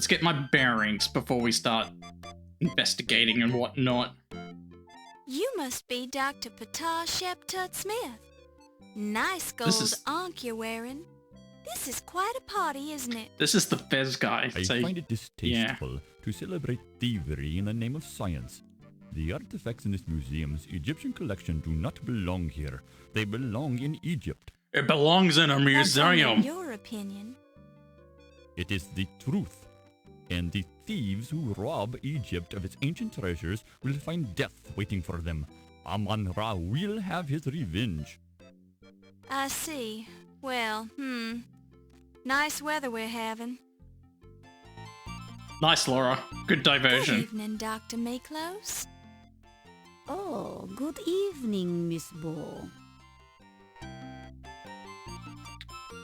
let's get my bearings before we start investigating and whatnot. You must be Dr. Ptah Sheptut Smith. Nice gold ankh you're wearing. This is quite a party, isn't it? This is the Fez guy. I find it distasteful to celebrate thievery in the name of science. The artifacts in this museum's Egyptian collection do not belong here. They belong in Egypt. It belongs in a museum. That's only your opinion. It is the truth. And the thieves who rob Egypt of its ancient treasures will find death waiting for them. Amon-Ra will have his revenge. I see. Well, nice weather we're having. Nice, Laura. Good diversion. Good evening, Dr. Miklos. Oh, good evening, Miss Ball.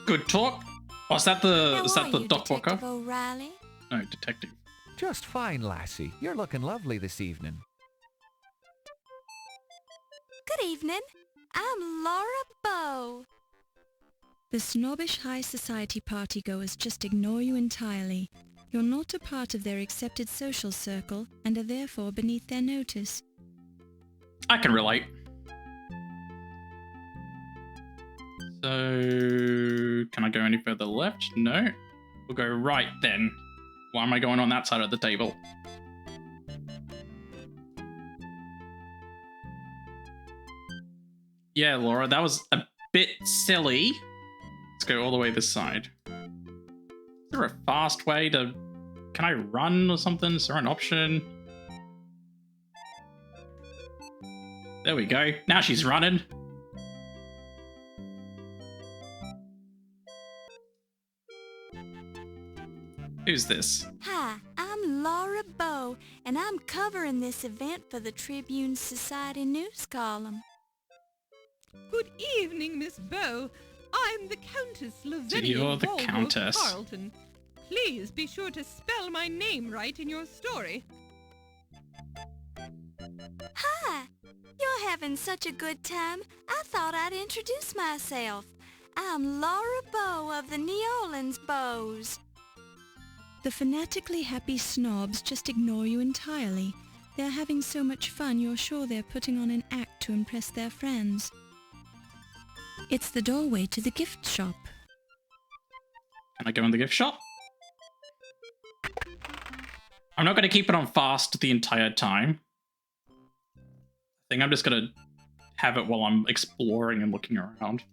Good talk. Oh, is that the dock walker? Detective O'Reilly? No, detective. Just fine, lassie. You're looking lovely this evening. Good evening. I'm Laura Bow. The snobbish high society partygoers just ignore you entirely. You're not a part of their accepted social circle and are therefore beneath their notice. I can relate. So, can I go any further left? No. We'll go right then. Why am I going on that side of the table? Yeah, Laura, that was a bit silly. Let's go all the way this side. Is there a fast way to... Can I run or something? Is there an option? There we go. Now she's running. Who's this? Hi, I'm Laura Bow, and I'm covering this event for the Tribune Society news column. Good evening, Miss Bow. I'm the Countess Lavinia You're the Walworth Countess. Carlton. Please be sure to spell my name right in your story. Hi, you're having such a good time, I thought I'd introduce myself. I'm Laura Bow of the New Orleans Bows. The fanatically happy snobs just ignore you entirely. They're having so much fun you're sure they're putting on an act to impress their friends. It's the doorway to the gift shop. Can I go in the gift shop? I'm not going to keep it on fast the entire time. I think I'm just going to have it while I'm exploring and looking around.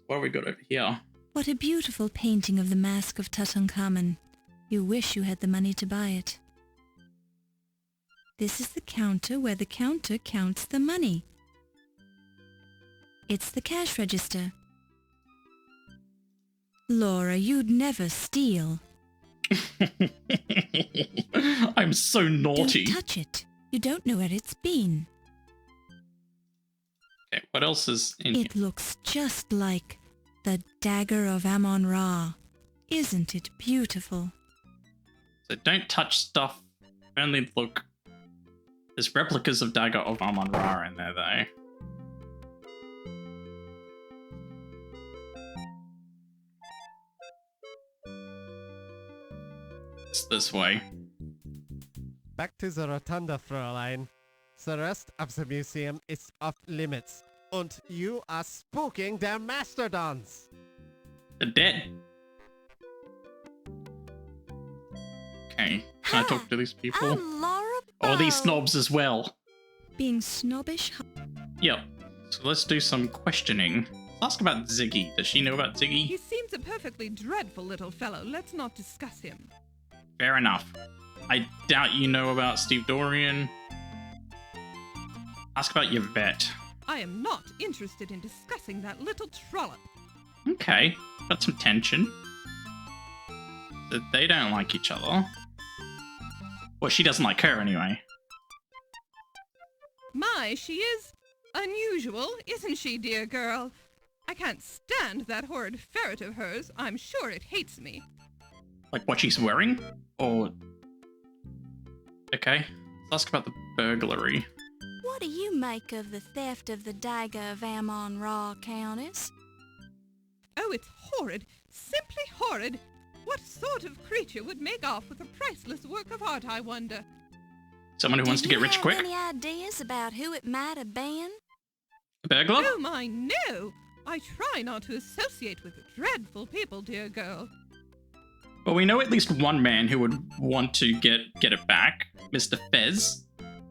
What have we got over here? What a beautiful painting of the Mask of Tutankhamun. You wish you had the money to buy it. This is the counter where the counter counts the money. It's the cash register. Laura, you'd never steal. I'm so naughty. Don't touch it. You don't know where it's been. Okay, what else is in here? It looks just like the Dagger of Amon-Ra. Isn't it beautiful? So don't touch stuff. Only look. There's replicas of Dagger of Amon-Ra in there, though. It's this way. Back to the Rotunda, Fräulein. The rest of the museum is off limits. Und you are spooking their mastodons. They're dead. Okay, can I talk to these people? I'm Laura Bow. Oh, these snobs as well. Being snobbish? Yep. So let's do some questioning. Let's ask about Ziggy. Does she know about Ziggy? He seems a perfectly dreadful little fellow. Let's not discuss him. Fair enough. I doubt you know about Steve Dorian. Ask about your vet. I am not interested in discussing that little trollop. Okay, got some tension. They don't like each other. Well, she doesn't like her anyway. My, she is unusual, isn't she, dear girl? I can't stand that horrid ferret of hers. I'm sure it hates me. Like what she's wearing? Or... Okay, let's ask about the burglary. What do you make of the theft of the Dagger of Amon-Ra, Countess? Oh, it's horrid. Simply horrid. What sort of creature would make off with a priceless work of art, I wonder? Someone who wants to get rich quick? Do you have any ideas about who it might have been? A burglar? Oh my, no! I try not to associate with dreadful people, dear girl. Well, we know at least one man who would want to get it back, Mr. Fez.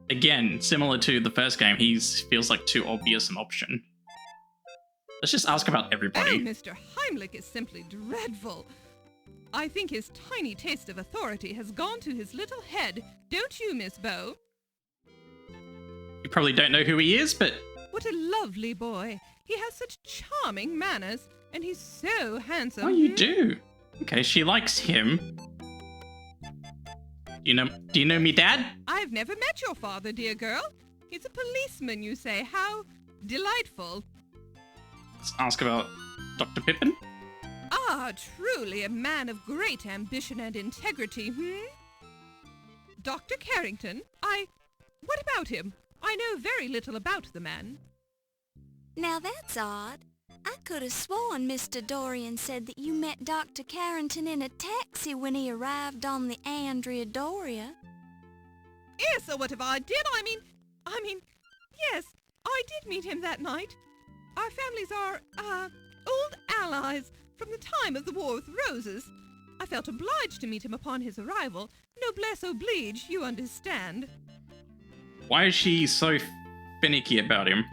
Again, similar to the first game, he feels like too obvious an option. Let's just ask about Oh, everybody. Mr. Heimlich is simply dreadful. I think his tiny taste of authority has gone to his little head, don't you, Miss Bow? You probably don't know who he is, but What a lovely boy. He has such charming manners, and he's so handsome. oh, you do. Okay, she likes him. Do you know me, Dad? I've never met your father, dear girl. He's a policeman, you say. How delightful. Let's ask about Dr. Pippin. Ah, truly a man of great ambition and integrity, Dr. Carrington, what about him? I know very little about the man. Now that's odd. I could have sworn Mr. Dorian said that you met Dr. Carrington in a taxi when he arrived on the Andrea Doria. Yes, so what if I did? I mean, yes, I did meet him that night. Our families are, old allies from the time of the War with Roses. I felt obliged to meet him upon his arrival. Noblesse oblige, you understand. Why is she so finicky about him?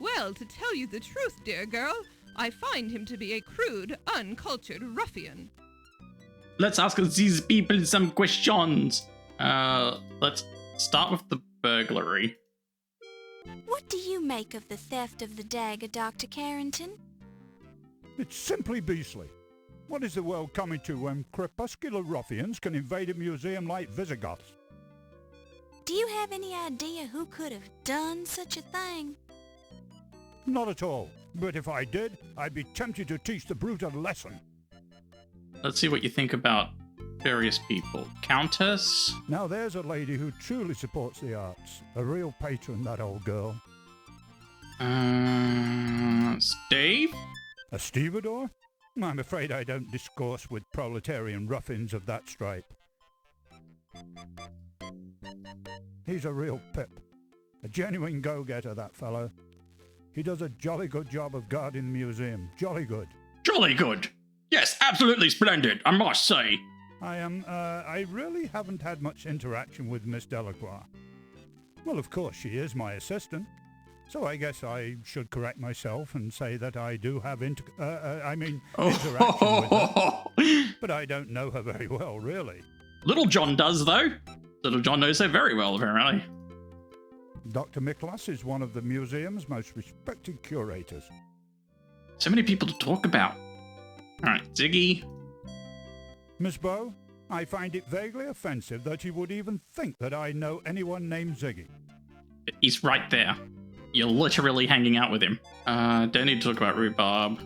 Well, to tell you the truth, dear girl, I find him to be a crude, uncultured ruffian. Let's ask these people some questions. Let's start with the burglary. What do you make of the theft of the dagger, Dr. Carrington? It's simply beastly. What is the world coming to when crepuscular ruffians can invade a museum like Visigoths? Do you have any idea who could have done such a thing? Not at all. But if I did, I'd be tempted to teach the brute a lesson. Let's see what you think about various people. Countess? Now there's a lady who truly supports the arts. A real patron, that old girl. Steve? A stevedore? I'm afraid I don't discourse with proletarian ruffians of that stripe. He's a real pip. A genuine go-getter, that fellow. He does a jolly good job of guarding the museum. Jolly good. Jolly good. Yes, absolutely splendid, I must say. I really haven't had much interaction with Miss Delacroix. Well, of course, she is my assistant. So I guess I should correct myself and say that I do have interaction with her. But I don't know her very well, really. Little John does, though. Little John knows her very well, apparently. Dr. Miklas is one of the museum's most respected curators. So many people to talk about. Alright, Ziggy. Miss Bow, I find it vaguely offensive that you would even think that I know anyone named Ziggy. He's right there. You're literally hanging out with him. Don't need to talk about Rhubarb.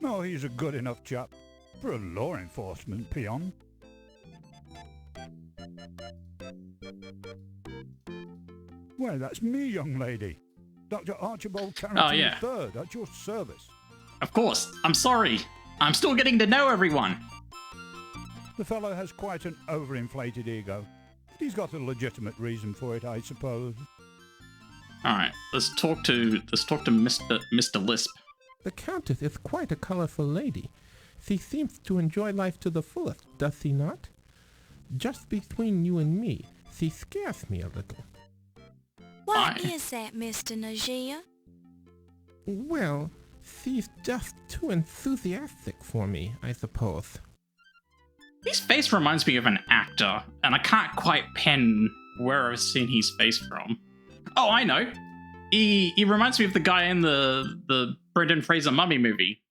Oh, he's a good enough chap. For a law enforcement peon. Well, that's me, young lady. Dr. Archibald Carrington III, at your service. Of course. I'm sorry. I'm still getting to know everyone. The fellow has quite an overinflated ego. He's got a legitimate reason for it, I suppose. Alright, let's talk to Mr. Lisp. The Countess is quite a colorful lady. She seems to enjoy life to the fullest, does she not? Just between you and me, she scares me a little. Why is that, Mr. Najia? Well, she's just too enthusiastic for me, I suppose. His face reminds me of an actor, and I can't quite pen where I've seen his face from. Oh, I know. He reminds me of the guy in the Brendan Fraser Mummy movie,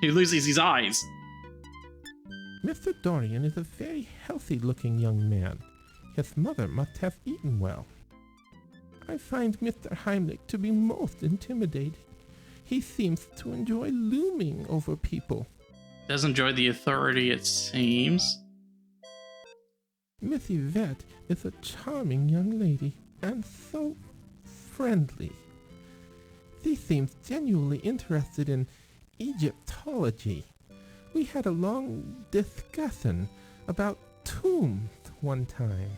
who loses his eyes. Mr. Dorian is a very healthy-looking young man. His mother must have eaten well. I find Mr. Heimlich to be most intimidating. He seems to enjoy looming over people. Does enjoy the authority, it seems. Miss Yvette is a charming young lady, and so friendly. She seems genuinely interested in Egyptology. We had a long discussion about tombs one time.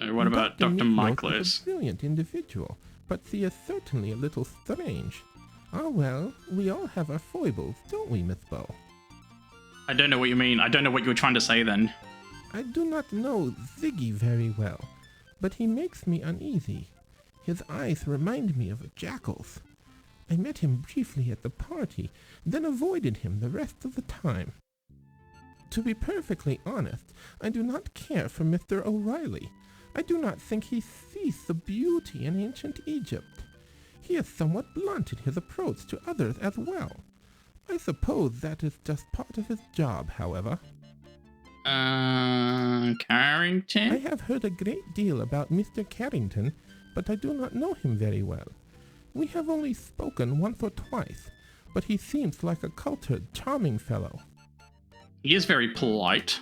What about Dr. Meatloaf Michaelis? is a brilliant individual, but he is certainly a little strange. Ah well, we all have our foibles, don't we, Miss Bow? I don't know what you mean. I don't know what you were trying to say then. I do not know Ziggy very well, but he makes me uneasy. His eyes remind me of a jackal's. I met him briefly at the party, then avoided him the rest of the time. To be perfectly honest, I do not care for Mr. O'Reilly. I do not think he sees the beauty in ancient Egypt. He is somewhat blunt in his approach to others as well. I suppose that is just part of his job, however. Carrington? I have heard a great deal about Mr. Carrington, but I do not know him very well. We have only spoken once or twice, but he seems like a cultured, charming fellow. He is very polite.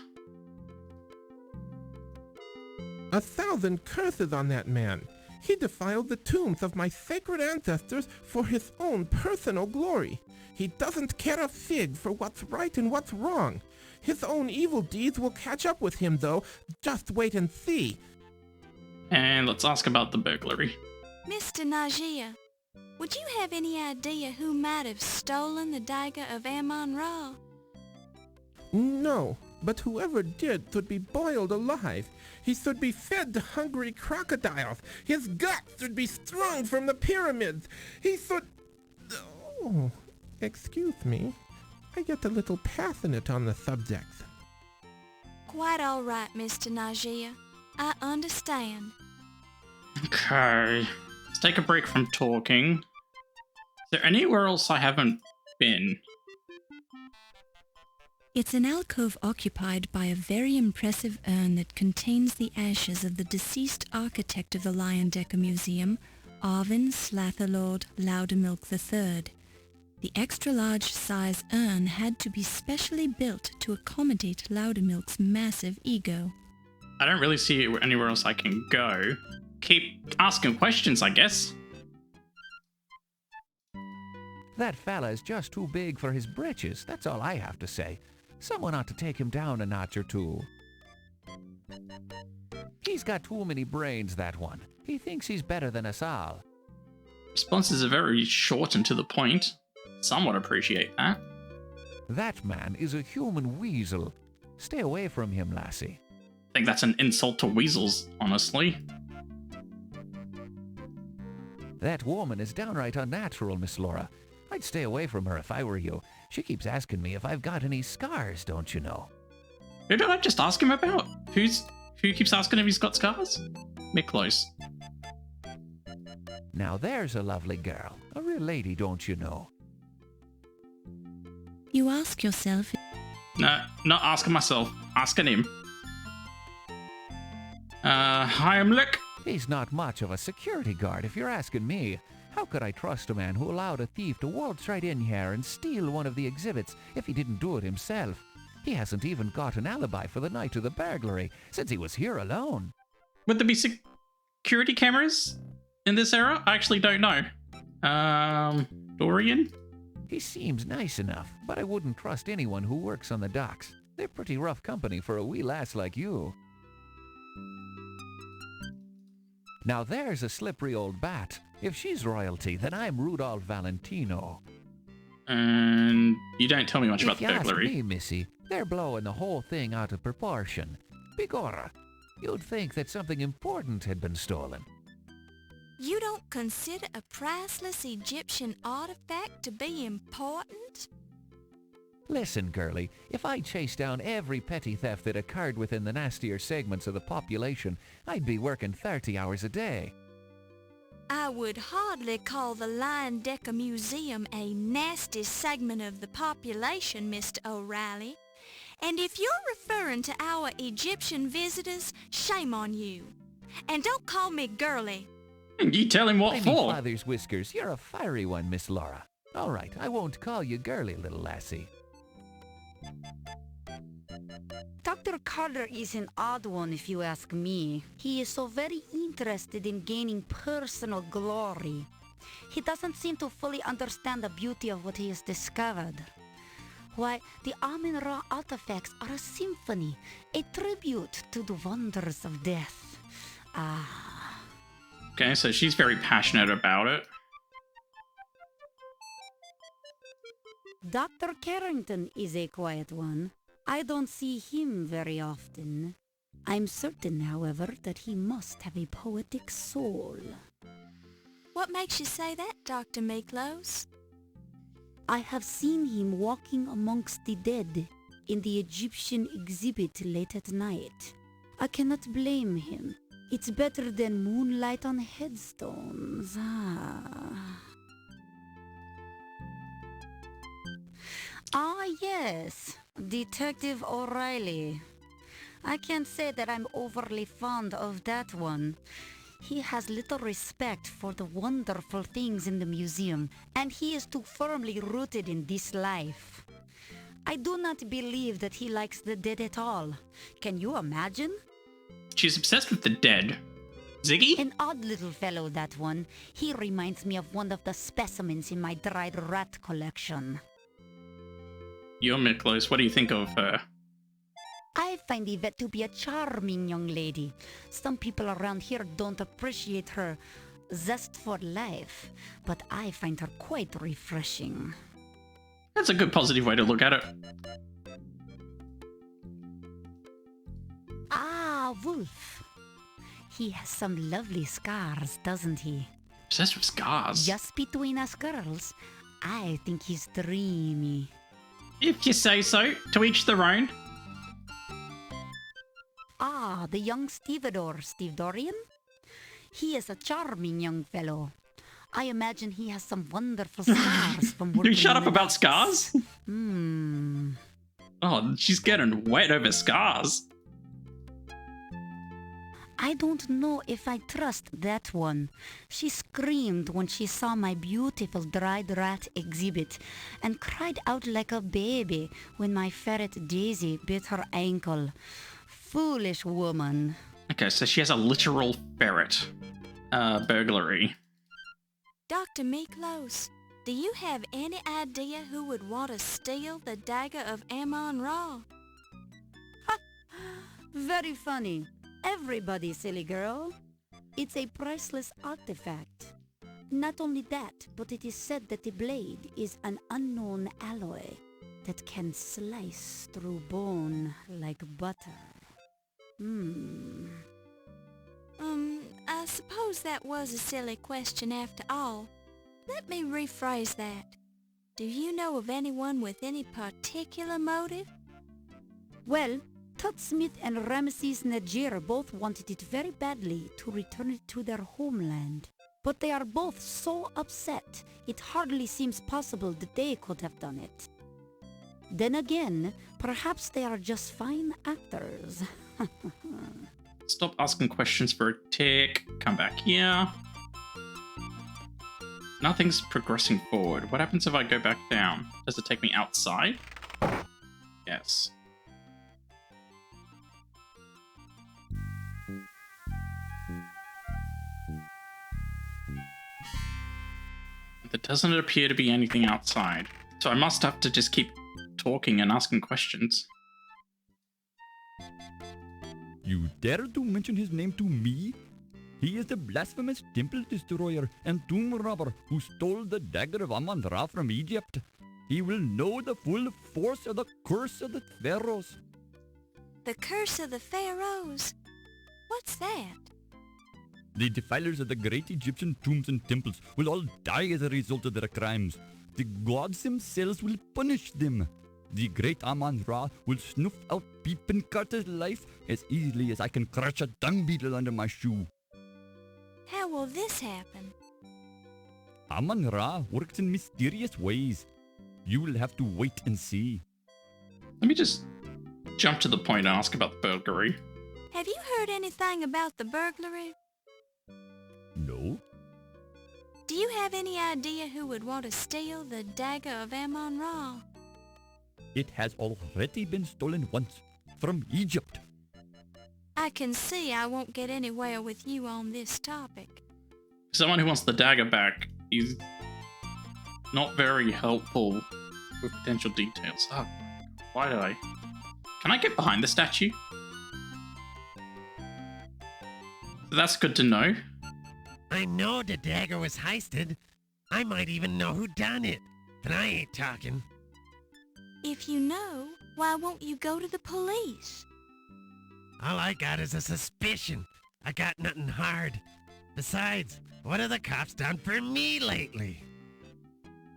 1,000 curses on that man! He defiled the tombs of my sacred ancestors for his own personal glory. He doesn't care a fig for what's right and what's wrong. His own evil deeds will catch up with him, though. Just wait and see. And let's ask about the burglary. Mr. Najee, would you have any idea who might have stolen the Dagger of Amon Ra? No, but whoever did should be boiled alive. He should be fed to hungry crocodiles. His guts should be strung from the pyramids. He should... Oh, excuse me. I get a little passionate on the subject. Quite all right, Mr. Najee. I understand. Okay. Let's take a break from talking. Is there anywhere else I haven't been? It's an alcove occupied by a very impressive urn that contains the ashes of the deceased architect of the Leyendecker Museum, Arvin Slatherlord Loudermilk III. The extra-large size urn had to be specially built to accommodate Loudermilk's massive ego. I don't really see anywhere else I can go. Keep asking questions, I guess. That fella is just too big for his britches, that's all I have to say. Someone ought to take him down a notch or two. He's got too many brains, that one. He thinks he's better than us all. Responses are very short and to the point. Some would appreciate that. That man is a human weasel. Stay away from him, lassie. I think that's an insult to weasels, honestly. That woman is downright unnatural, Miss Laura. I'd stay away from her if I were you. She keeps asking me if I've got any scars, don't you know? Who did I just ask him about? Who keeps asking if he's got scars? Miklos. Now there's a lovely girl. A real lady, don't you know? You ask yourself... No, not asking myself. Asking him. Heimlich? He's not much of a security guard, if you're asking me. How could I trust a man who allowed a thief to waltz right in here and steal one of the exhibits if he didn't do it himself? He hasn't even got an alibi for the night of the burglary, since he was here alone. Would there be security cameras in this era? I actually don't know. Dorian? He seems nice enough, but I wouldn't trust anyone who works on the docks. They're pretty rough company for a wee lass like you. Now there's a slippery old bat. If she's royalty, then I'm Rudolph Valentino. And you don't tell me much about the burglary. If you ask me, missy, they're blowing the whole thing out of proportion. Begorra, you'd think that something important had been stolen. You don't consider a priceless Egyptian artifact to be important? Listen, girlie, if I chased down every petty theft that occurred within the nastier segments of the population, I'd be working 30 hours a day. I would hardly call the Leyendecker Museum a nasty segment of the population, Mr. O'Reilly. And if you're referring to our Egyptian visitors, shame on you. And don't call me girly. You tell him what I for? mean, father's whiskers, you're a fiery one, Miss Laura. All right, I won't call you girly, little lassie. Dr. Carter is an odd one if you ask me. He is so very interested in gaining personal glory. He doesn't seem to fully understand the beauty of what he has discovered. Why, the Amun-Ra artifacts are a symphony, a tribute to the wonders of death. Ah. Okay, so she's very passionate about it. Dr. Carrington is a quiet one. I don't see him very often. I'm certain, however, that he must have a poetic soul. What makes you say that, Dr. Miklos? I have seen him walking amongst the dead in the Egyptian exhibit late at night. I cannot blame him. It's better than moonlight on headstones. Ah, yes. Detective O'Reilly. I can't say that I'm overly fond of that one. He has little respect for the wonderful things in the museum, and he is too firmly rooted in this life. I do not believe that he likes the dead at all. Can you imagine? She's obsessed with the dead. Ziggy? An odd little fellow, that one. He reminds me of one of the specimens in my dried rat collection. You're Miklos. What do you think of her? I find Yvette to be a charming young lady. Some people around here don't appreciate her zest for life, but I find her quite refreshing. That's a good positive way to look at it. Ah, Wolf. He has some lovely scars, doesn't he? Obsessed with scars. Just between us girls, I think he's dreamy. If you say so. To each their own. Ah, the young stevedore, Steve Dorian? He is a charming young fellow. I imagine he has some wonderful scars from working. You shut in up the about nets. scars? Oh, she's getting wet over scars. I don't know if I trust that one. She screamed when she saw my beautiful dried rat exhibit and cried out like a baby when my ferret Daisy bit her ankle. Foolish woman. Okay, so she has a literal ferret. Burglary. Dr. Miklos, do you have any idea who would want to steal the Dagger of Amon Ra? Very funny. Everybody, silly girl. It's a priceless artifact. Not only that, but it is said that the blade is an unknown alloy that can slice through bone like butter. I suppose that was a silly question after all. Let me rephrase that. Do you know of anyone with any particular motive? Well, Tut Smith and Ramesses Najir both wanted it very badly to return it to their homeland. But they are both so upset, it hardly seems possible that they could have done it. Then again, perhaps they are just fine actors. Stop asking questions for a tick. Come back here. Nothing's progressing forward. What happens if I go back down? Does it take me outside? Yes. There doesn't appear to be anything outside. So I must have to just keep talking and asking questions. You dare to mention his name to me? He is the blasphemous temple destroyer and tomb robber who stole the Dagger of Amon-Ra from Egypt. He will know the full force of the curse of the pharaohs. The curse of the pharaohs? What's that? The defilers of the great Egyptian tombs and temples will all die as a result of their crimes. The gods themselves will punish them. The great Amon-Ra will snuff out Peepin' Carter's life as easily as I can crush a dung beetle under my shoe. How will this happen? Amon-Ra works in mysterious ways. You will have to wait and see. Let me just jump to the point and ask about the burglary. Have you heard anything about the burglary? No? Do you have any idea who would want to steal the Dagger of Amon-Ra? It has already been stolen once from Egypt. I can see I won't get anywhere with you on this topic. Someone who wants the dagger back He's not very helpful with potential details. Oh, why did I? Can I get behind the statue? So that's good to know. I know the dagger was heisted. I might even know who done it. But I ain't talking. If you know, why won't you go to the police? All I got is a suspicion. I got nothing hard. Besides, what have the cops done for me lately?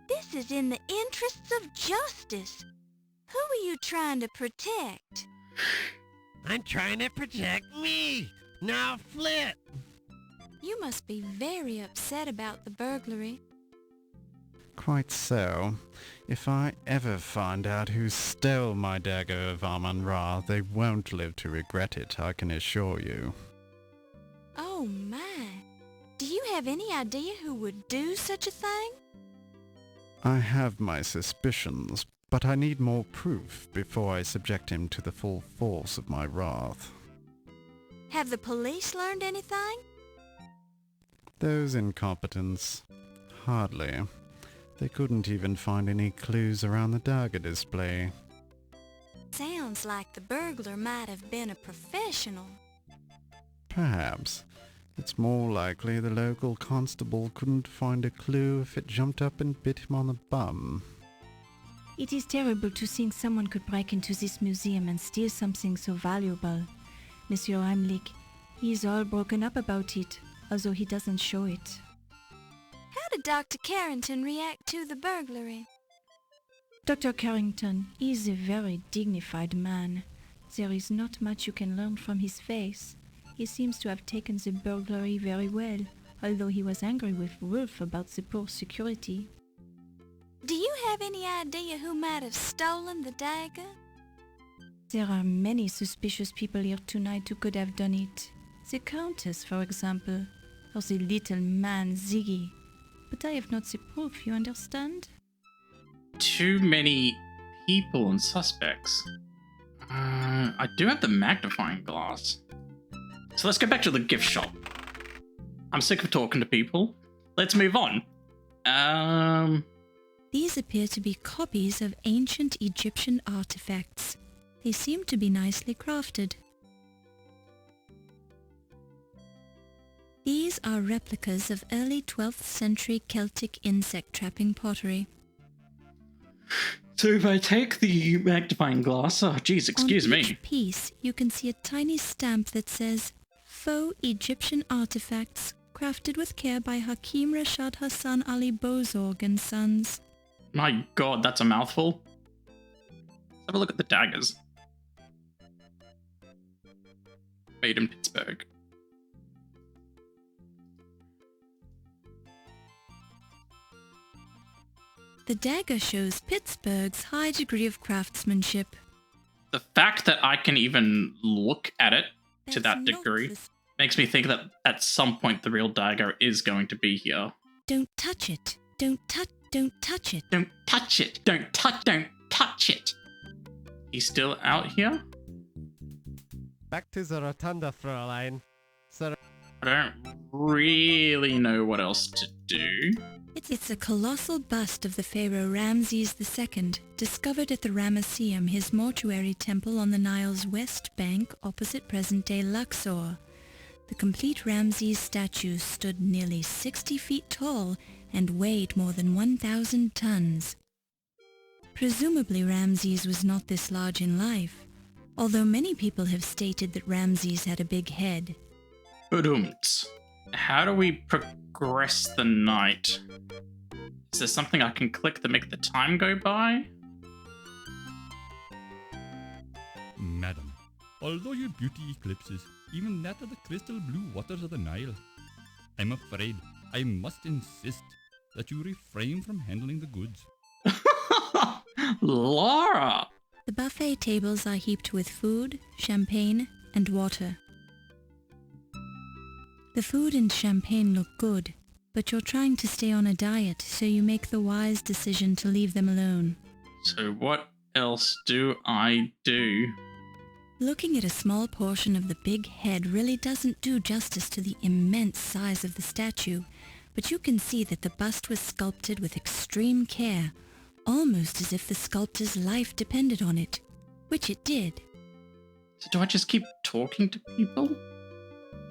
This is in the interests of justice. Who are you trying to protect? I'm trying to protect me. Now flip. You must be very upset about the burglary. Quite so. If I ever find out who stole my Dagger of Amon Ra, they won't live to regret it, I can assure you. Oh my. Do you have any idea who would do such a thing? I have my suspicions, but I need more proof before I subject him to the full force of my wrath. Have the police learned anything? Those incompetents. Hardly. They couldn't even find any clues around the dagger display. Sounds like the burglar might have been a professional. Perhaps. It's more likely the local constable couldn't find a clue if it jumped up and bit him on the bum. It is terrible to think someone could break into this museum and steal something so valuable. Monsieur Heimlich, he is all broken up about it, although he doesn't show it. How did Dr. Carrington react to the burglary? Dr. Carrington is a very dignified man. There is not much you can learn from his face. He seems to have taken the burglary very well, although he was angry with Wolf about the poor security. Do you have any idea who might have stolen the dagger? There are many suspicious people here tonight who could have done it. The Countess, for example, or the little man Ziggy. But I have not the proof, you understand? Too many people and suspects. I do have the magnifying glass. So let's go back to the gift shop. I'm sick of talking to people. Let's move on. These appear to be copies of ancient Egyptian artifacts. They seem to be nicely crafted. These are replicas of early 12th century Celtic insect trapping pottery. So if I take the magnifying glass, oh geez, excuse On me. each piece, you can see a tiny stamp that says, Faux Egyptian artifacts, crafted with care by Hakim Rashad Hassan Ali Bozorg and Sons. My god, that's a mouthful. Let's have a look at the daggers. Made in Pittsburgh. The dagger shows Pittsburgh's high degree of craftsmanship. The fact that I can even look at it to That's that not degree the- makes me think that at some point the real dagger is going to be here. Don't touch it. Don't touch it. Don't touch it. Don't touch it. He's still out here? Back to the rotunda, Fräulein. Sir, I don't really know what else to do. It's a colossal bust of the pharaoh Ramses II, discovered at the Ramesseum, his mortuary temple on the Nile's west bank opposite present-day Luxor. The complete Ramses statue stood nearly 60 feet tall and weighed more than 1,000 tons. Presumably Ramses was not this large in life, although many people have stated that Ramses had a big head. Badumts. How do we progress the night? Is there something I can click to make the time go by? Madam, although your beauty eclipses even that of the crystal blue waters of the Nile, I'm afraid I must insist that you refrain from handling the goods. Laura! The buffet tables are heaped with food, champagne, and water. The food and champagne look good, but you're trying to stay on a diet, so you make the wise decision to leave them alone. So what else do I do? Looking at a small portion of the big head really doesn't do justice to the immense size of the statue, but you can see that the bust was sculpted with extreme care, almost as if the sculptor's life depended on it, which it did. So do I just keep talking to people?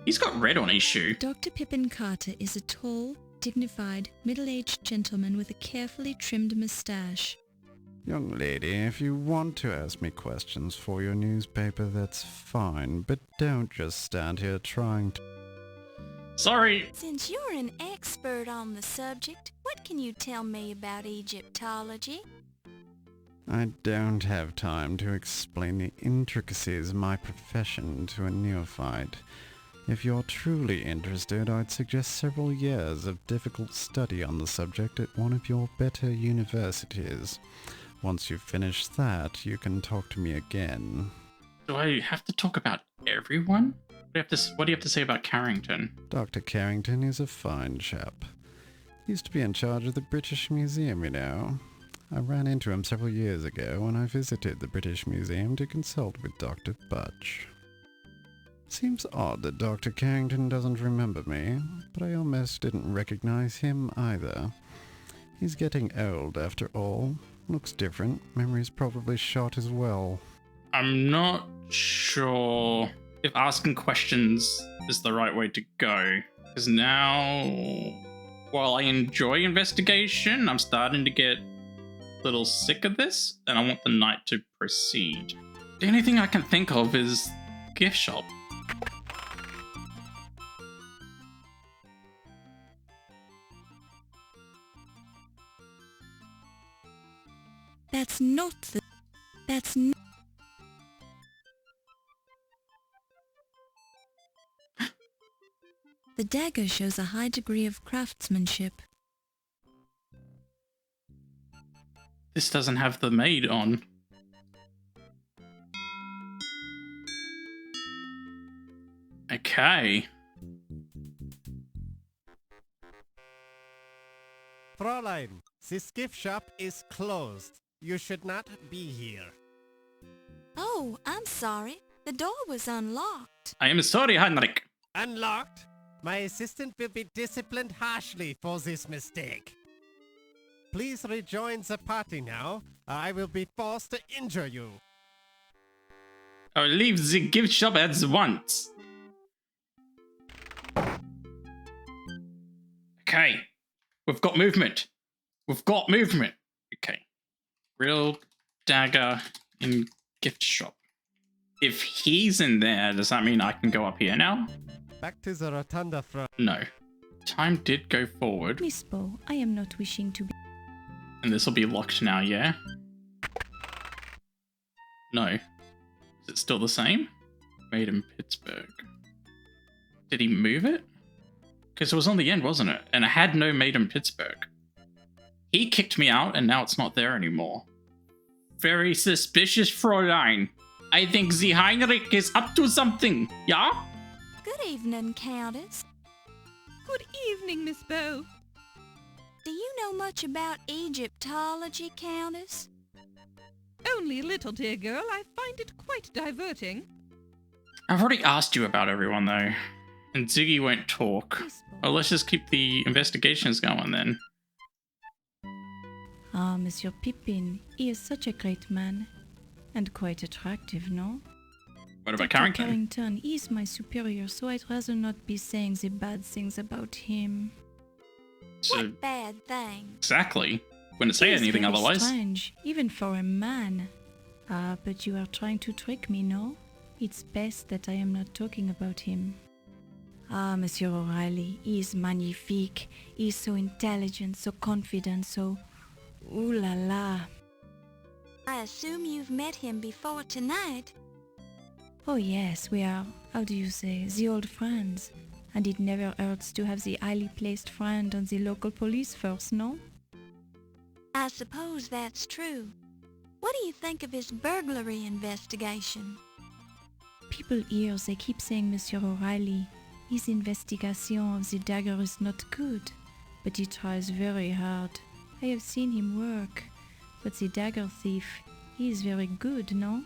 He's got red on his shoe. Dr. Pippin Carter is a tall, dignified, middle-aged gentleman with a carefully trimmed moustache. Young lady, if you want to ask me questions for your newspaper, that's fine, but don't just stand here trying to... Sorry. Since you're an expert on the subject, what can you tell me about Egyptology? I don't have time to explain the intricacies of my profession to a neophyte. If you're truly interested, I'd suggest several years of difficult study on the subject at one of your better universities. Once you've finished that, you can talk to me again. Do I have to talk about everyone? What do you have to say about Carrington? Dr. Carrington is a fine chap. He used to be in charge of the British Museum, you know. I ran into him several years ago when I visited the British Museum to consult with Dr. Butch. Seems odd that Dr. Carrington doesn't remember me, but I almost didn't recognize him either. He's getting old after all. Looks different. Memory's probably shot as well. I'm not sure if asking questions is the right way to go. Because now, while I enjoy investigation, I'm starting to get a little sick of this, and I want the night to proceed. The only thing I can think of is gift shop. The dagger shows a high degree of craftsmanship. This doesn't have the maid on. Okay. Fräulein, this gift shop is closed. You should not be here. Oh, I'm sorry. The door was unlocked. I am sorry, Heinrich. Unlocked? My assistant will be disciplined harshly for this mistake. Please rejoin the party now. I will be forced to injure you. I will leave the gift shop at once. Okay. We've got movement. We've got movement. Okay. Real dagger in gift shop. If he's in there, does that mean I can go up here now? Back to the rotunda, Frau. No. Time did go forward. Miss Bo, I am not wishing to be... And this will be locked now, yeah? No. Is it still the same? Made in Pittsburgh. Did he move it? Because it was on the end, wasn't it? And it had no made in Pittsburgh. He kicked me out and now it's not there anymore. Very suspicious, Fräulein. I think the Heinrich is up to something, yeah? Good evening, Countess. Good evening, Miss Bow. Do you know much about Egyptology, Countess? Only a little, dear girl. I find it quite diverting. I've already asked you about everyone, though. And Ziggy won't talk. Well, let's just keep the investigations going, then. Ah, Monsieur Pippin, he is such a great man. And quite attractive, no? What about Dr. Carrington? Carrington, he is my superior, so I'd rather not be saying the bad things about him. So, What bad thing? exactly. Wouldn't say He is anything very otherwise. strange, even for a man. Ah, but you are trying to trick me, no? It's best that I am not talking about him. Ah, Monsieur O'Reilly, he is magnifique. He is so intelligent, so confident, so... Ooh la la. I assume you've met him before tonight. Oh yes, we are, how do you say, the old friends. And it never hurts to have the highly placed friend on the local police force, no? I suppose that's true. What do you think of his burglary investigation? People here, they keep saying Monsieur O'Reilly, his investigation of the dagger is not good, but he tries very hard. I have seen him work, but the dagger thief, he is very good, no?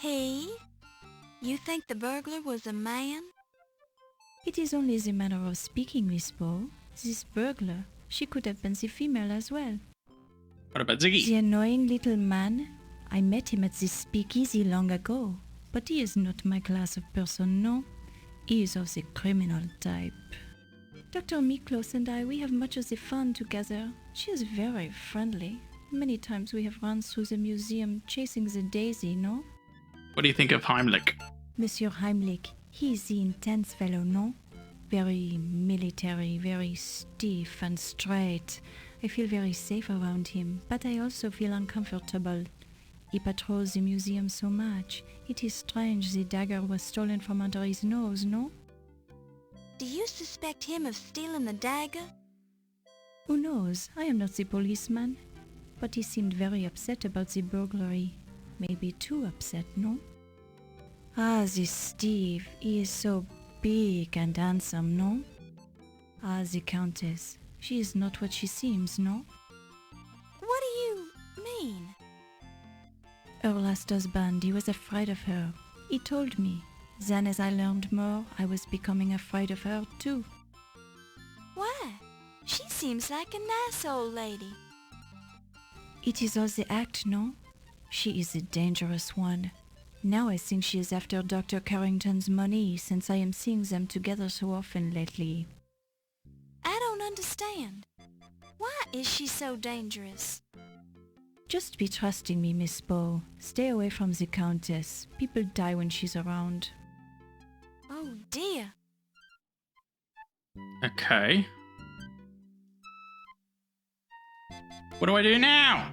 He? You think the burglar was a man? It is only the manner of speaking, Miss Bo. This burglar, she could have been the female as well. What about Ziggy? The annoying little man, I met him at this speakeasy long ago, but he is not my class of person, no. He is of the criminal type. Dr. Miklos and I, we have much of the fun together. She is very friendly. Many times we have run through the museum chasing the daisy, no? What do you think of Heimlich? Monsieur Heimlich, he is the intense fellow, no? Very military, very stiff and straight. I feel very safe around him, but I also feel uncomfortable. He patrols the museum so much. It is strange the dagger was stolen from under his nose, no? Do you suspect him of stealing the dagger? Who knows? I am not the policeman. But he seemed very upset about the burglary. Maybe too upset, no? Ah, this Steve, he is so big and handsome, no? Ah, the Countess, she is not what she seems, no? What do you mean? Her last husband, he was afraid of her. He told me. Then as I learned more, I was becoming afraid of her too. Why? She seems like a nice old lady. It is all the act, no? She is a dangerous one. Now I think she is after Dr. Carrington's money, since I am seeing them together so often lately. I don't understand. Why is she so dangerous? Just be trusting me, Miss Bow. Stay away from the Countess. People die when she's around. Oh dear. Okay. What do I do now?